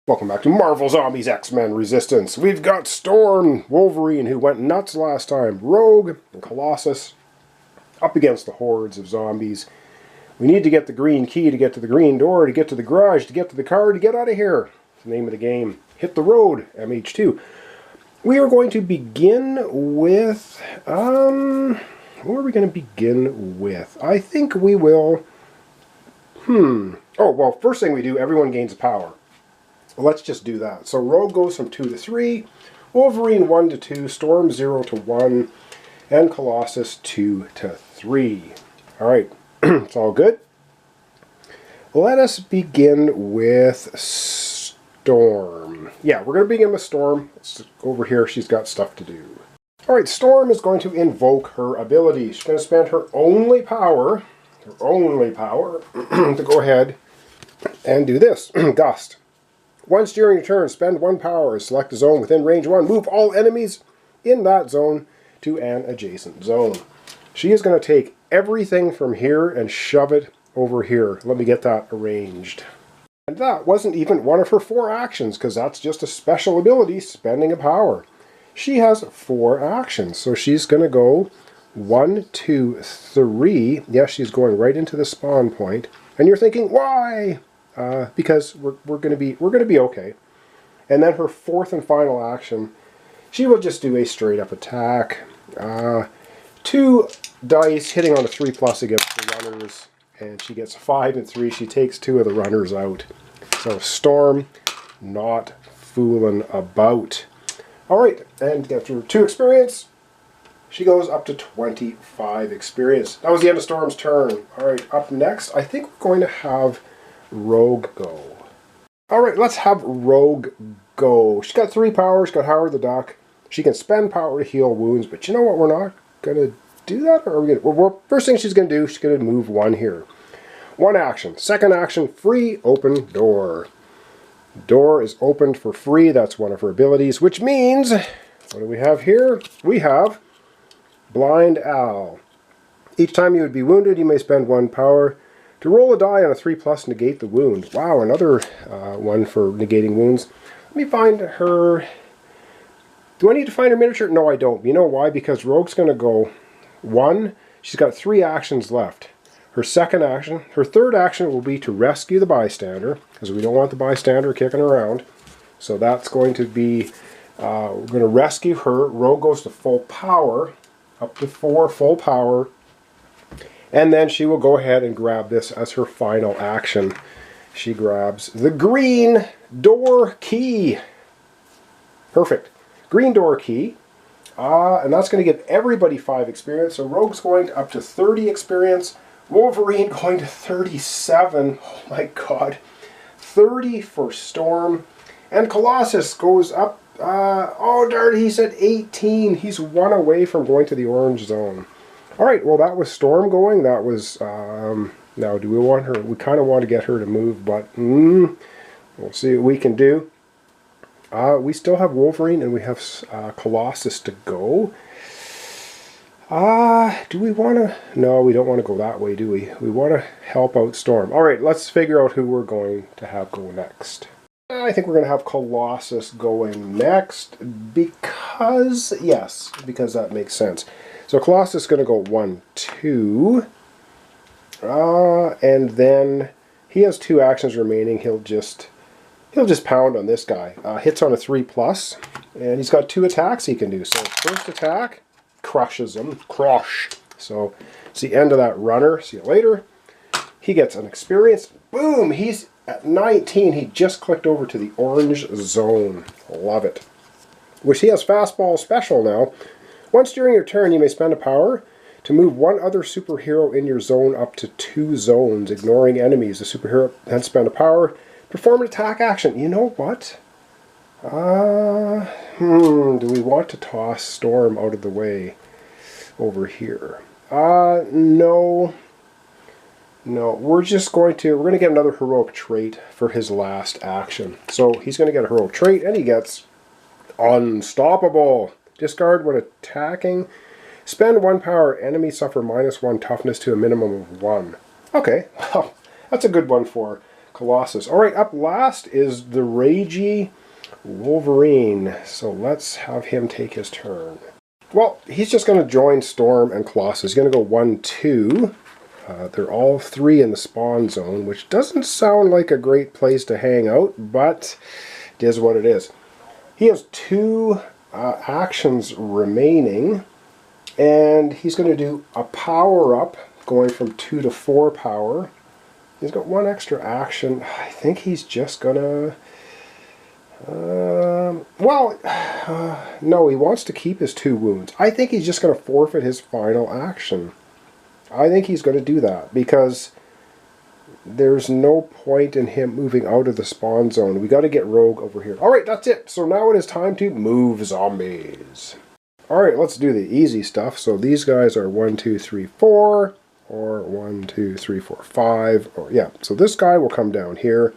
Welcome back to Marvel Zombies X-Men Resistance. We've got Storm, Wolverine, who went nuts last time, Rogue, and Colossus up against the hordes of zombies. We need to get the green key to get to the green door, to get to the garage, to get to the car, to get out of here. It's the name of the game. Hit the road, MH2. We are going to begin with... what are we going to begin with? I think we will... Oh, well, first thing we do, everyone gains power. Let's just do that. So Rogue goes from 2 to 3, Wolverine 1 to 2, Storm 0 to 1, and Colossus 2 to 3. Alright, it's all good. Let us begin with Storm. Yeah, we're going to begin with Storm. Let's go over here. She's got stuff to do. Alright, Storm is going to invoke her ability. She's going to spend her only power to go ahead and do this. Gust. Once during your turn, spend 1 power, select a zone within range 1, move all enemies in that zone to an adjacent zone. She is going to take everything from here and shove it over here. Let me get that arranged. And that wasn't even one of her 4 actions, because that's just a special ability, spending a power. She has 4 actions, so she's going to go 1, 2, 3. Yes, she's going right into the spawn point. And you're thinking, why? Because we're going to be okay. And then her 4th and final action, she will just do a straight up attack. 2 dice hitting on a 3+ against the runners, and she gets 5 and 3. She takes 2 of the runners out. So Storm, not fooling about. All right, and after 2 experience, she goes up to 25 experience. That was the end of Storm's turn. All right, up next, I think we're going to have Rogue go. Alright, let's have Rogue go. She's got 3 powers. She's got Howard the Duck. She can spend power to heal wounds, but you know what? We're not going to do that? Or are we going to? Well, first thing she's going to do, she's going to move 1 here. 1 action. Second action, free open door. Door is opened for free. That's one of her abilities, which means, what do we have here? We have Blind Owl. Each time you would be wounded, you may spend 1 power to roll a die on a 3+, negate the wound. Wow, another one for negating wounds. Let me find her... Do I need to find her miniature? No, I don't. You know why? Because Rogue's going to go 1. She's got 3 actions left. Her second action, her third action will be to rescue the bystander, because we don't want the bystander kicking around. So that's going to be... we're going to rescue her. Rogue goes to full power, up to 4 full power. And then she will go ahead and grab this as her final action. She grabs the green door key. Perfect. Green door key. And that's going to give everybody 5 experience. So Rogue's going up to 30 experience. Wolverine going to 37. Oh my god. 30 for Storm. And Colossus goes up. Oh darn, he said 18. He's 1 away from going to the orange zone. Alright, well that was Storm going. That was, now do we want her, we kind of want to get her to move, but we'll see what we can do. We still have Wolverine and we have Colossus to go. Do we want to, no we don't want to go that way, do we? We want to help out Storm. Alright, let's figure out who we're going to have go next. I think we're going to have Colossus going next because, yes, because that makes sense. So Colossus is going to go 1, 2, and then he has 2 actions remaining. He'll just pound on this guy. Hits on a 3+, and he's got 2 attacks he can do. So first attack crushes him, crush. So it's the end of that runner. See you later. He gets an experience. Boom! He's at 19. He just clicked over to the orange zone. Love it. Which he has fastball special now. Once during your turn, you may spend a power to move 1 other superhero in your zone up to 2 zones, ignoring enemies. The superhero then spend a power, perform an attack action. You know what? Do we want to toss Storm out of the way over here? No. No, we're going to get another heroic trait for his last action. So he's going to get a heroic trait, and he gets Unstoppable. Discard when attacking. Spend 1 power. Enemies suffer -1 toughness to a minimum of 1. Okay, well, that's a good one for Colossus. All right, up last is the Ragey Wolverine. So let's have him take his turn. Well, he's just going to join Storm and Colossus. He's going to go 1-2. They're all three in the spawn zone, which doesn't sound like a great place to hang out, but it is what it is. He has 2 actions remaining, and he's going to do a power-up, going from 2 to 4 power. He's got 1 extra action. I think he's just going to... no, he wants to keep his 2 wounds. I think he's just going to forfeit his final action. I think he's going to do that because there's no point in him moving out of the spawn zone. We got to get Rogue over here. Alright, that's it. So now it is time to move zombies. Alright, let's do the easy stuff. So these guys are 1, 2, 3, 4, or 1, 2, 3, 4, 5. Or, yeah, so this guy will come down here.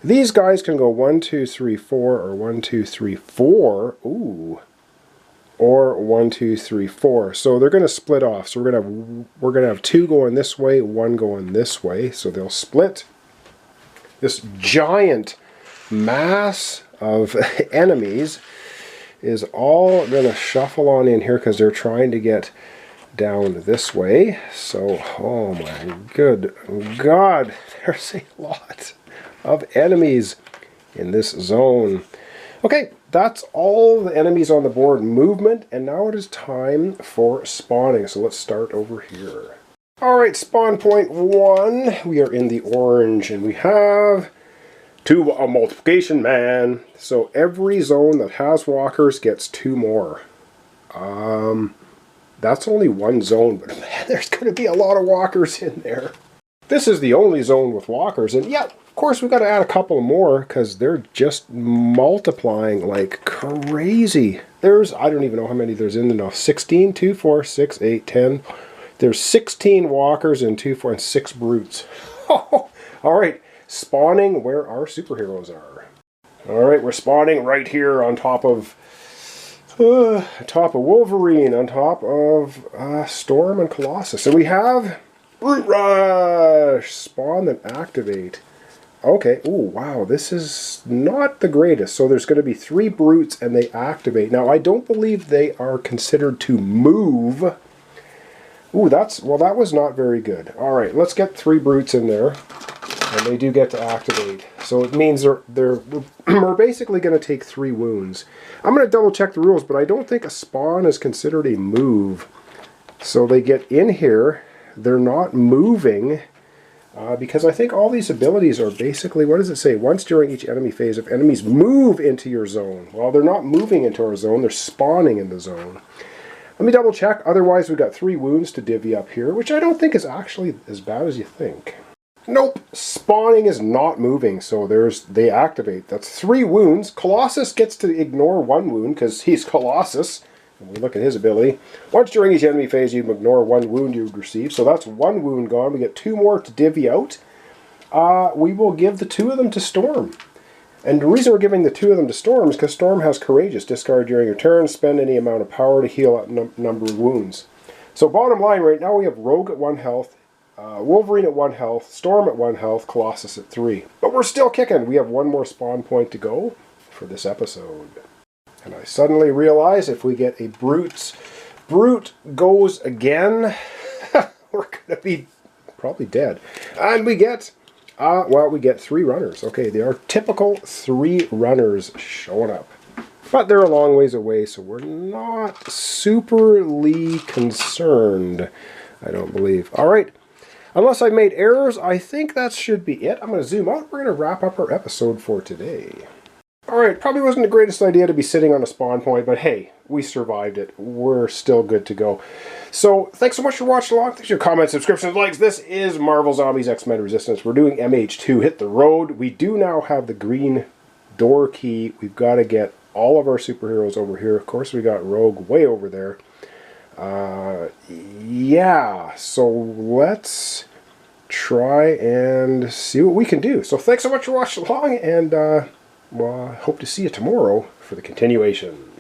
These guys can go 1, 2, 3, 4, or 1, 2, 3, 4. Ooh. Or 1, 2, 3, 4. So they're going to split off. So we're gonna have 2 going this way, 1 going this way. So they'll split. This giant mass of enemies is all going to shuffle on in here because they're trying to get down this way. So, oh my good God, there's a lot of enemies in this zone. Okay, that's all the enemies on the board movement, and now it is time for spawning. So let's start over here. Alright, spawn point 1. We are in the orange, and we have a multiplication man. So every zone that has walkers gets 2 more. That's only 1 zone, but man, there's going to be a lot of walkers in there. This is the only zone with walkers, and yeah, of course we've got to add a couple more because they're just multiplying like crazy. There's, I don't even know how many there's in there now. 16, 2, 4, 6, 8, 10. There's 16 walkers and 2, 4, and 6 brutes. Alright, spawning where our superheroes are. Alright, we're spawning right here on top of Wolverine, on top of Storm and Colossus. And we have Brute Rush! Spawn and activate. Okay, ooh, wow, this is not the greatest. So there's going to be 3 brutes and they activate. Now, I don't believe they are considered to move. Ooh, that was not very good. Alright, let's get 3 brutes in there. And they do get to activate. So it means we're basically going to take 3 wounds. I'm going to double check the rules, but I don't think a spawn is considered a move. So they get in here. They're not moving. Because I think all these abilities are basically, what does it say? Once during each enemy phase, if enemies move into your zone. Well, they're not moving into our zone, they're spawning in the zone. Let me double check. Otherwise, we've got 3 wounds to divvy up here, which I don't think is actually as bad as you think. Nope, spawning is not moving, so they activate. That's 3 wounds. Colossus gets to ignore 1 wound because he's Colossus. And we look at his ability. Once during each enemy phase, you ignore 1 wound you would receive. So that's 1 wound gone. We get 2 more to divvy out. We will give the 2 of them to Storm. And the reason we're giving the 2 of them to Storm is because Storm has Courageous. Discard during your turn. Spend any amount of power to heal a number of wounds. So bottom line, right now we have Rogue at 1 health. Wolverine at 1 health. Storm at 1 health. Colossus at 3. But we're still kicking. We have 1 more spawn point to go for this episode. And I suddenly realize if we get a Brute goes again, we're going to be probably dead. And we get, we get 3 runners. Okay, they are typical 3 runners showing up. But they're a long ways away, so we're not superly concerned, I don't believe. All right, unless I made errors, I think that should be it. I'm going to zoom out. We're going to wrap up our episode for today. Alright, probably wasn't the greatest idea to be sitting on a spawn point, but hey, we survived it. We're still good to go. So, thanks so much for watching along. Thanks for your comments, subscriptions, likes. This is Marvel Zombies X-Men Resistance. We're doing MH2, Hit the Road. We do now have the green door key. We've got to get all of our superheroes over here. Of course, we got Rogue way over there. Yeah, so let's try and see what we can do. So, thanks so much for watching along, and well, I hope to see you tomorrow for the continuation.